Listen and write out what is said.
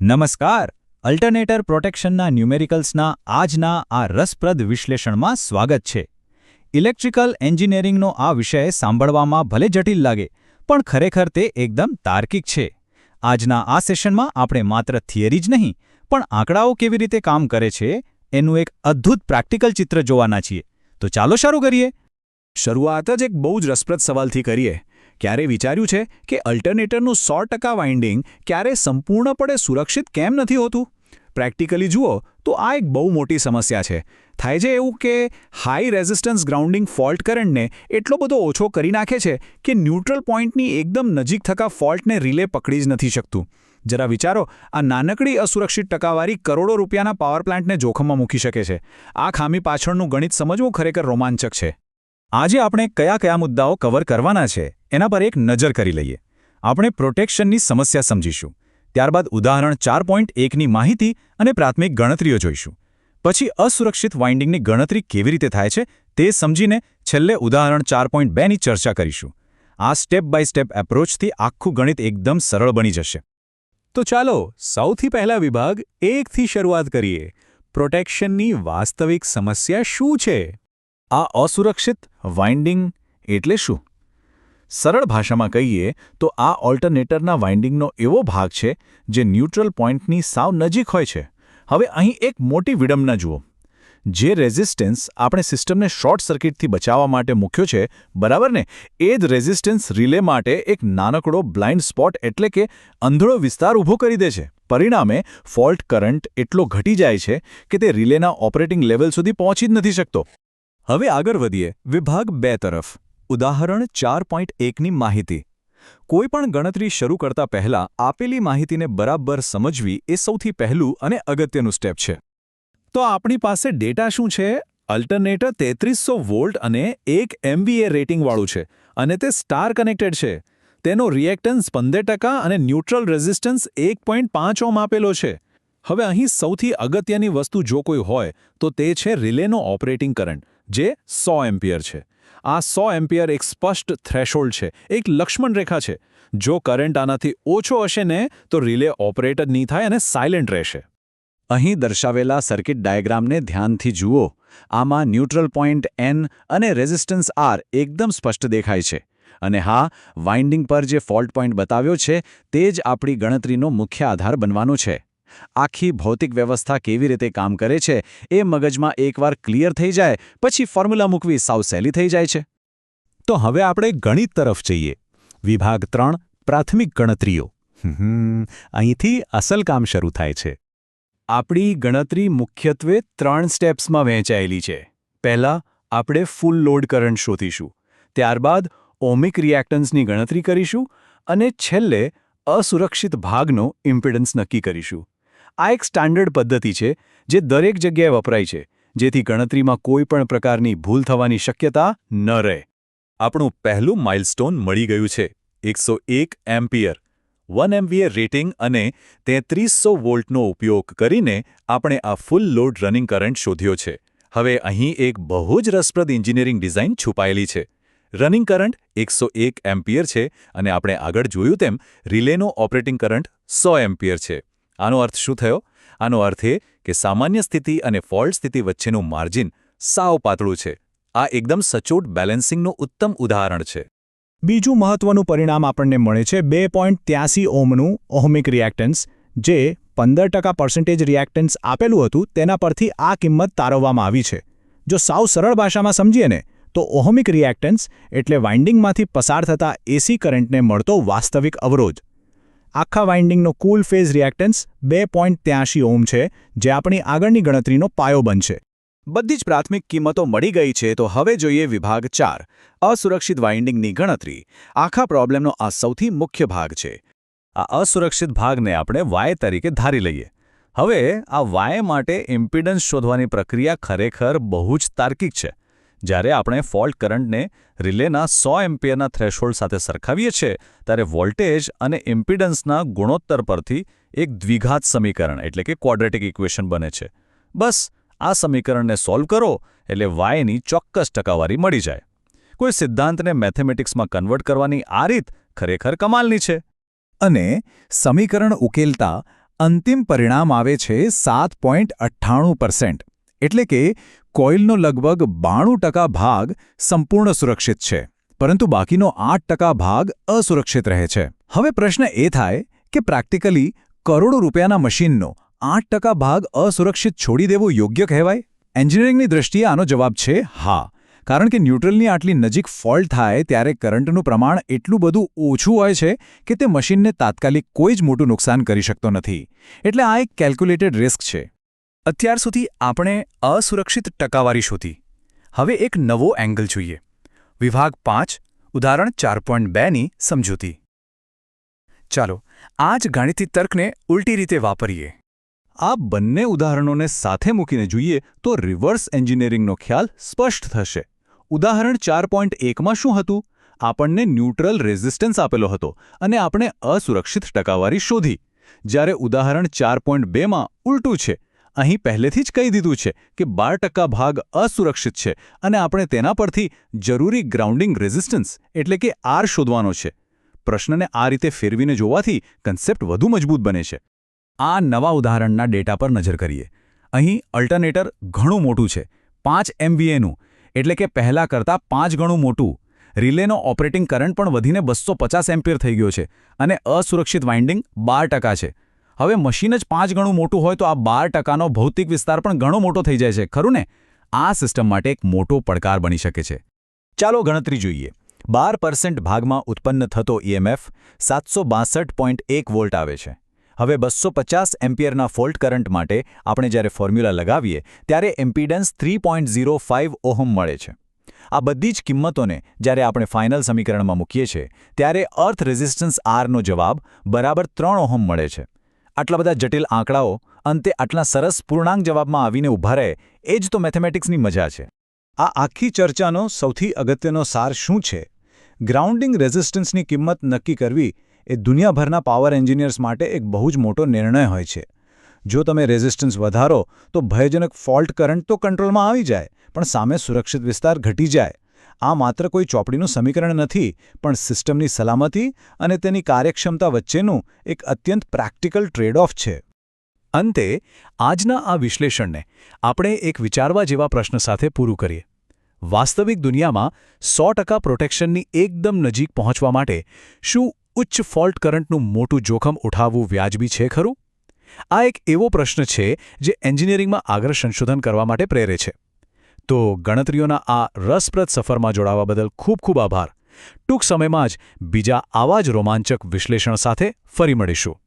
નમસ્કાર. અલ્ટરનેટર પ્રોટેક્શનના ન્યુમેરિકલ્સના આજના આ રસપ્રદ વિશ્લેષણમાં સ્વાગત છે. ઇલેક્ટ્રિકલ એન્જિનિયરિંગનો આ વિષય સાંભળવામાં ભલે જટિલ લાગે, પણ ખરેખર તે એકદમ તાર્કિક છે. આજના આ સેશનમાં આપણે માત્ર થિયરી જ નહીં, પણ આંકડાઓ કેવી રીતે કામ કરે છે એનું એક અદ્ભુત પ્રેક્ટિકલ ચિત્ર જોવાના છીએ. તો ચાલો શરૂ કરીએ. શરૂઆત જ એક બહુ જ રસપ્રદ સવાલથી કરીએ. ક્યારે વિચાર્યું છે કે અલ્ટરનેટરનું 100% વાઇન્ડિંગ ક્યારે સંપૂર્ણપણે સુરક્ષિત કેમ નથી હોતું? પ્રેક્ટિકલી જુઓ તો આ એક બહુ મોટી સમસ્યા છે. થાય છે એવું કે હાઈ રેઝિસ્ટન્સ ગ્રાઉન્ડિંગ ફોલ્ટ કરંટને એટલો બધો ઓછો કરી નાખે છે કે ન્યુટ્રલ પોઇન્ટની એકદમ નજીક થતા ફોલ્ટને રિલે પકડી જ નથી શકતું. જરા વિચારો, આ નાનકડી અસુરક્ષિત ટકાવારી કરોડો રૂપિયાના પાવર પ્લાન્ટને જોખમમાં મૂકી શકે છે. આ ખામી પાછળનું ગણિત સમજવું ખરેખર રોમાંચક છે. આજે આપણે કયા મુદ્દાઓ કવર કરવાના છે એના પર એક નજર કરી લઈએ. આપણે પ્રોટેક્શનની સમસ્યા સમજીશું, ત્યારબાદ ઉદાહરણ 4.1ની માહિતી અને પ્રાથમિક ગણતરીઓ જોઈશું. પછી અસુરક્ષિત વાઇન્ડિંગની ગણતરી કેવી રીતે થાય છે તે સમજીને છેલ્લે ઉદાહરણ 4.2ની ચર્ચા કરીશું. આ સ્ટેપ બાય સ્ટેપ એપ્રોચથી આખું ગણિત એકદમ સરળ બની જશે. તો ચાલો સૌથી પહેલા વિભાગ 1થી શરૂઆત કરીએ. પ્રોટેક્શનની વાસ્તવિક સમસ્યા શું છે? આ અસુરક્ષિત વાઇન્ડિંગ એટલે શું? સરળ ભાષામાં કહીએ તો આ ઓલ્ટરનેટરના વાઇન્ડિંગનો એવો ભાગ છે જે ન્યુટ્રલ પોઇન્ટની સાવ નજીક હોય છે. હવે અહીં એક મોટી વિડંબના જુઓ. જે રેઝિસ્ટન્સ આપણે સિસ્ટમને શોર્ટ સર્કિટથી બચાવવા માટે મૂક્યો છે, બરાબર ને, એ જ રેઝિસ્ટન્સ રિલે માટે એક નાનકડો બ્લાઇન્ડ સ્પોટ એટલે કે અંધળો વિસ્તાર ઊભો કરી દે છે. પરિણામે ફોલ્ટ કરંટ એટલો ઘટી જાય છે કે તે રિલેના ઓપરેટિંગ લેવલ સુધી પહોંચી જ નથી શકતો. હવે આગળ વધીએ વિભાગ 2 તરફ. ઉદાહરણ 4.1ની માહિતી. કોઈપણ ગણતરી શરૂ કરતા પહેલા આપેલી માહિતીને બરાબર સમજવી એ સૌથી પહેલું અને અગત્યનું સ્ટેપ છે. તો આપણી પાસે ડેટા શું છે? અલ્ટરનેટર 3300 વોલ્ટ અને 1 MVA રેટિંગવાળું છે અને તે સ્ટાર કનેક્ટેડ છે. તેનો રિએક્ટન્સ 15% અને ન્યુટ્રલ રેઝિસ્ટન્સ 1.5 ઓહ્મ આપેલો છે. હવે અહીં સૌથી અગત્યની વસ્તુ જો કોઈ હોય તો તે છે રિલેનો ઓપરેટિંગ કરંટ, જે 100 એમ્પિયર છે. આ 100 એમ્પિયર એક સ્પષ્ટ થ્રેશોલ્ડ છે, એક લક્ષ્મણ રેખા છે. જો કરંટ આનાથી ઓછો હશે ને તો રિલે ઓપરેટ જ નહીં થાય અને સાયલેન્ટ રહેશે. અહીં દર્શાવેલા સર્કિટ ડાયાગ્રામને ધ્યાનથી જુઓ. આમાં ન્યુટ્રલ પોઇન્ટ N અને રેઝિસ્ટન્સ R એકદમ સ્પષ્ટ દેખાય છે. અને હા, વાઇન્ડિંગ પર જે ફોલ્ટ પોઇન્ટ બતાવ્યો છે તે જ આપણી ગણતરીનો મુખ્ય આધાર બનવાનો છે. આખી ભૌતિક વ્યવસ્થા કેવી રીતે કામ કરે છે એ મગજમાં એકવાર ક્લિયર થઈ જાય પછી ફોર્મ્યુલા મૂકવી સાવ સહેલી થઈ જાય છે. તો હવે આપણે ગણિત તરફ જઈએ. વિભાગ 3 પ્રાથમિક ગણતરીઓ. અહીંથી અસલ કામ શરૂ થાય છે. આપણી ગણતરી મુખ્યત્વે 3 સ્ટેપ્સમાં વહેંચાયેલી છે. પહેલાં આપણે ફૂલ લોડ કરંટ શોધીશું, ત્યારબાદ ઓહમિક રિએક્ટન્સની ગણતરી કરીશું અને છેલ્લે અસુરક્ષિત ભાગનો ઇમ્પિડન્સ નક્કી કરીશું. આ એક સ્ટાન્ડર્ડ પદ્ધતિ છે જે દરેક જગ્યાએ વપરાય છે, જેથી ગણતરીમાં કોઈ પણ પ્રકારની ભૂલ થવાની શક્યતા ન રહે. આપણું પહેલું માઇલસ્ટોન મળી ગયું છે. 101 એમ્પિયર, 1 MVA રેટિંગ અને 3300 વોલ્ટનો ઉપયોગ કરીને આપણે આ ફૂલ લોડ રનિંગ કરંટ શોધ્યો છે. હવે અહીં એક બહુ જ રસપ્રદ એન્જિનિયરિંગ ડિઝાઇન છુપાયેલી છે. રનિંગ કરંટ 101 એમ્પિયર છે અને આપણે આગળ જોયું તેમ રિલેનો ઓપરેટિંગ કરંટ 100 એમ્પિયર છે. આનો અર્થ શું થયો? આનો અર્થ એ કે સામાન્ય સ્થિતિ અને ફોલ્ટ સ્થિતિ વચ્ચેનું માર્જિન સાવ પાતળું છે. આ એકદમ સચોટ બેલેન્સિંગનું ઉત્તમ ઉદાહરણ છે. બીજું મહત્વનું પરિણામ આપણને મળે છે 2.83 ઓહ્મનું ઓહમિક રિએક્ટન્સ, જે 15% રિએક્ટન્સ આપેલું હતું તેના પરથી આ કિંમત તારવવામાં આવી છે. જો સાવ સરળ ભાષામાં સમજીએ ને તો ઓહમિક રિએક્ટન્સ એટલે વાઇન્ડિંગમાંથી પસાર થતા એસી કરંટને મળતો વાસ્તવિક અવરોધ. આખા વાઇન્ડિંગનો કુલ ફેઝ રિએક્ટન્સ 2.83 ઓહ્મ છે, જે આપણી આગળની ગણતરીનો પાયો બનશે. બધી જ પ્રાથમિક કિંમતો મળી ગઈ છે, તો હવે જોઈએ વિભાગ 4 અસુરક્ષિત વાઇન્ડિંગની ગણતરી. આખા પ્રોબ્લેમનો આ સૌથી મુખ્ય ભાગ છે. આ અસુરક્ષિત ભાગને આપણે વાય તરીકે ધારી લઈએ. હવે આ વાય માટે ઇમ્પિડન્સ શોધવાની પ્રક્રિયા ખરેખર બહુ જ તાર્કિક છે. જ્યારે આપણે ફોલ્ટ કરંટને રિલેના 100 એમ્પિયરના થ્રેશોલ્ડ સાથે સરખાવીએ છીએ ત્યારે વોલ્ટેજ અને ઇમ્પિડન્સના ગુણોત્તર પરથી એક દ્વિઘાત સમીકરણ એટલે કે ક્વોડ્રેટિક ઇક્વેશન બને છે. બસ આ સમીકરણને સોલ્વ કરો એટલે વાયની ચોક્કસ ટકાવારી મળી જાય. કોઈ સિદ્ધાંતને મેથેમેટિક્સમાં કન્વર્ટ કરવાની આ રીત ખરેખર કમાલની છે. અને સમીકરણ ઉકેલતા અંતિમ પરિણામ આવે છે 7.98%. એટલે કે કોઇલનો લગભગ 92% ભાગ સંપૂર્ણ સુરક્ષિત છે, પરંતુ બાકીનો 8% ભાગ અસુરક્ષિત રહે છે. હવે પ્રશ્ન એ થાય કે પ્રેક્ટિકલી કરોડો રૂપિયાના મશીનનો 8% ભાગ અસુરક્ષિત છોડી દેવો યોગ્ય કહેવાય? એન્જિનિયરિંગની દૃષ્ટિએ આનો જવાબ છે હા. કારણ કે ન્યુટ્રલની આટલી નજીક ફોલ્ટ થાય ત્યારે કરંટનું પ્રમાણ એટલું બધું ઓછું હોય છે કે તે મશીનને તાત્કાલિક કોઈ જ મોટું નુકસાન કરી શકતો નથી. એટલે આ એક કેલ્ક્યુલેટેડ રિસ્ક છે. અત્યાર સુધી આપણે અસુરક્ષિત ટકાવારી શોધી. હવે એક નવો એંગલ જોઈએ. વિભાગ 5 ઉદાહરણ 4.2ની સમજૂતી. ચાલો આ જ ગાણિતિક તર્કને ઉલટી રીતે વાપરીએ. આ બંને ઉદાહરણોને સાથે મૂકીને જોઈએ તો રિવર્સ એન્જિનિયરિંગનો ખ્યાલ સ્પષ્ટ થશે. ઉદાહરણ 4.1માં શું હતું? આપણને ન્યુટ્રલ રેઝિસ્ટન્સ આપેલો હતો અને આપણે અસુરક્ષિત ટકાવારી શોધી. જ્યારે ઉદાહરણ 4.2માં ઉલટું છે. અહીં પહેલેથી જ કહી દીધું છે કે 12% ભાગ અસુરક્ષિત છે અને આપણે તેના પરથી જરૂરી ગ્રાઉન્ડિંગ રેઝિસ્ટન્સ એટલે કે આર શોધવાનો છે. પ્રશ્નને આ રીતે ફેરવીને જોવાથી કન્સેપ્ટ વધુ મજબૂત બને છે. આ નવા ઉદાહરણના ડેટા પર નજર કરીએ. અહીં અલ્ટરનેટર ઘણું મોટું છે, 5 MVAનું, એટલે કે પહેલા કરતાં 5 ગણું મોટું. રિલેનો ઓપરેટિંગ કરંટ પણ વધીને 250 એમ્પિયર થઈ ગયો છે અને અસુરક્ષિત વાઇન્ડિંગ 12% છે. હવે મશીન જ 5 ગણું મોટું હોય તો આ 12%નો ભૌતિક વિસ્તાર પણ ઘણો મોટો થઈ જાય છે, ખરું ને? આ સિસ્ટમ માટે એક મોટો પડકાર બની શકે છે. ચાલો ગણતરી જોઈએ. 12% ભાગમાં ઉત્પન્ન થતો EMF 762.1 વોલ્ટ આવે છે. હવે 250 એમ્પિયરના ફોલ્ટ કરંટ માટે આપણે જ્યારે ફોર્મ્યુલા લગાવીએ ત્યારે ઇમ્પિડન્સ 3.05 ઓહમ મળે છે. આ બધી જ કિંમતોને જ્યારે આપણે ફાઇનલ સમીકરણમાં મૂકીએ છીએ ત્યારે અર્થ રેઝિસ્ટન્સ આરનો જવાબ બરાબર 3 ઓહમ મળે છે. આટલા બધા જટિલ આંકડાઓ અંતે આટલા સરસ પૂર્ણાંક જવાબમાં આવીને ઊભા રહે, એ જ તો મેથેમેટિક્સની મજા છે. આ આખી ચર્ચાનો સૌથી અગત્યનો સાર શું છે? ગ્રાઉન્ડિંગ રેઝિસ્ટન્સની કિંમત નક્કી કરવી એ દુનિયાભરના પાવર એન્જિનિયર્સ માટે એક બહુ જ મોટો નિર્ણય હોય છે. જો તમે રેઝિસ્ટન્સ વધારો તો ભયજનક ફોલ્ટ કરંટ તો કંટ્રોલમાં આવી જાય, પણ સામે સુરક્ષિત વિસ્તાર ઘટી જાય. આ માત્ર કોઈ ચોપડીનું સમીકરણ નથી, પણ સિસ્ટમની સલામતી અને તેની કાર્યક્ષમતા વચ્ચેનું એક અત્યંત પ્રેક્ટિકલ ટ્રેડ-ઓફ છે. અંતે આજના આ વિશ્લેષણને આપણે એક વિચારવા જેવા પ્રશ્ન સાથે પૂરું કરીએ. વાસ્તવિક દુનિયામાં 100% પ્રોટેક્શનની એકદમ નજીક પહોંચવા માટે શું ઉચ્ચ ફોલ્ટ કરંટનું મોટું જોખમ ઉઠાવવું વ્યાજબી છે ખરું? આ એક એવો પ્રશ્ન છે જે એન્જિનિયરિંગમાં આગળ સંશોધન કરવા માટે પ્રેરે છે. તો ગણતરીઓના આ રસપ્રદ સફરમાં જોડાવા બદલ ખૂબ ખૂબ આભાર. ટૂંક સમયમાં જ બીજા આવા જ રોમાંચક વિશ્લેષણ સાથે ફરી મળીશું.